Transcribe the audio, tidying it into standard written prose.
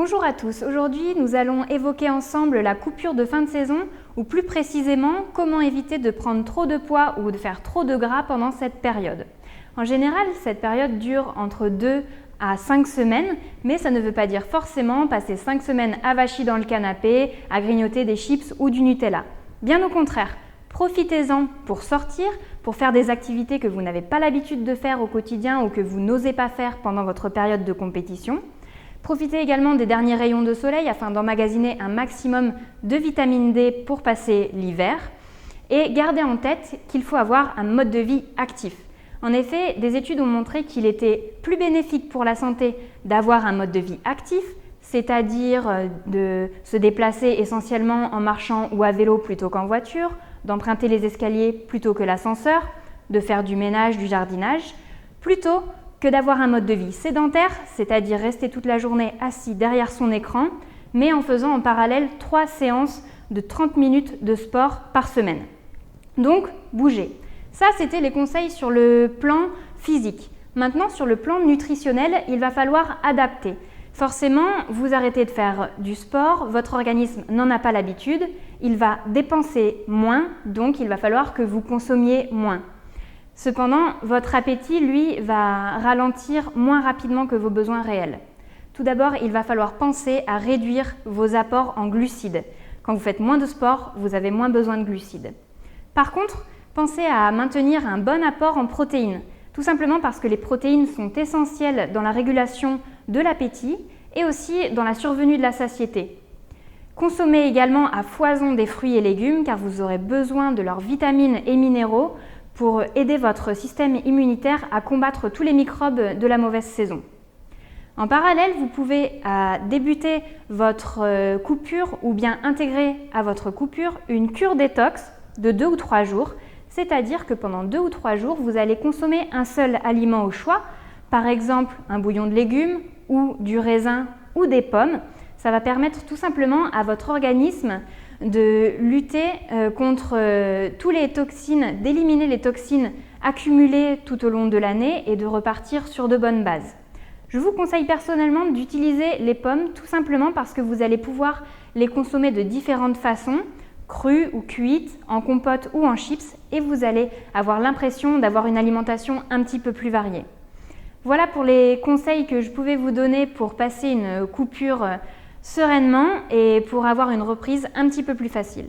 Bonjour à tous, aujourd'hui nous allons évoquer ensemble la coupure de fin de saison ou plus précisément comment éviter de prendre trop de poids ou de faire trop de gras pendant cette période. En général, cette période dure entre 2 à 5 semaines, mais ça ne veut pas dire forcément passer 5 semaines avachis dans le canapé, à grignoter des chips ou du Nutella. Bien au contraire, profitez-en pour sortir, pour faire des activités que vous n'avez pas l'habitude de faire au quotidien ou que vous n'osez pas faire pendant votre période de compétition. Profitez également des derniers rayons de soleil afin d'emmagasiner un maximum de vitamine D pour passer l'hiver. Et gardez en tête qu'il faut avoir un mode de vie actif. En effet, des études ont montré qu'il était plus bénéfique pour la santé d'avoir un mode de vie actif, c'est-à-dire de se déplacer essentiellement en marchant ou à vélo plutôt qu'en voiture, d'emprunter les escaliers plutôt que l'ascenseur, de faire du ménage, du jardinage, plutôt que d'avoir un mode de vie sédentaire, c'est-à-dire rester toute la journée assis derrière son écran, mais en faisant en parallèle 3 séances de 30 minutes de sport par semaine. Donc, bougez. Ça, c'était les conseils sur le plan physique. Maintenant, sur le plan nutritionnel, il va falloir adapter. Forcément, vous arrêtez de faire du sport, votre organisme n'en a pas l'habitude, il va dépenser moins, donc il va falloir que vous consommiez moins. Cependant, votre appétit, lui, va ralentir moins rapidement que vos besoins réels. Tout d'abord, il va falloir penser à réduire vos apports en glucides. Quand vous faites moins de sport, vous avez moins besoin de glucides. Par contre, pensez à maintenir un bon apport en protéines, tout simplement parce que les protéines sont essentielles dans la régulation de l'appétit et aussi dans la survenue de la satiété. Consommez également à foison des fruits et légumes car vous aurez besoin de leurs vitamines et minéraux pour aider votre système immunitaire à combattre tous les microbes de la mauvaise saison. En parallèle, vous pouvez débuter votre coupure ou bien intégrer à votre coupure une cure détox de 2 ou 3 jours, c'est-à-dire que pendant 2 ou 3 jours, vous allez consommer un seul aliment au choix, par exemple un bouillon de légumes ou du raisin ou des pommes. Ça va permettre tout simplement à votre organisme de lutter contre toutes les toxines, d'éliminer les toxines accumulées tout au long de l'année et de repartir sur de bonnes bases. Je vous conseille personnellement d'utiliser les pommes tout simplement parce que vous allez pouvoir les consommer de différentes façons, crues ou cuites, en compote ou en chips, et vous allez avoir l'impression d'avoir une alimentation un petit peu plus variée. Voilà pour les conseils que je pouvais vous donner pour passer une coupure sereinement et pour avoir une reprise un petit peu plus facile.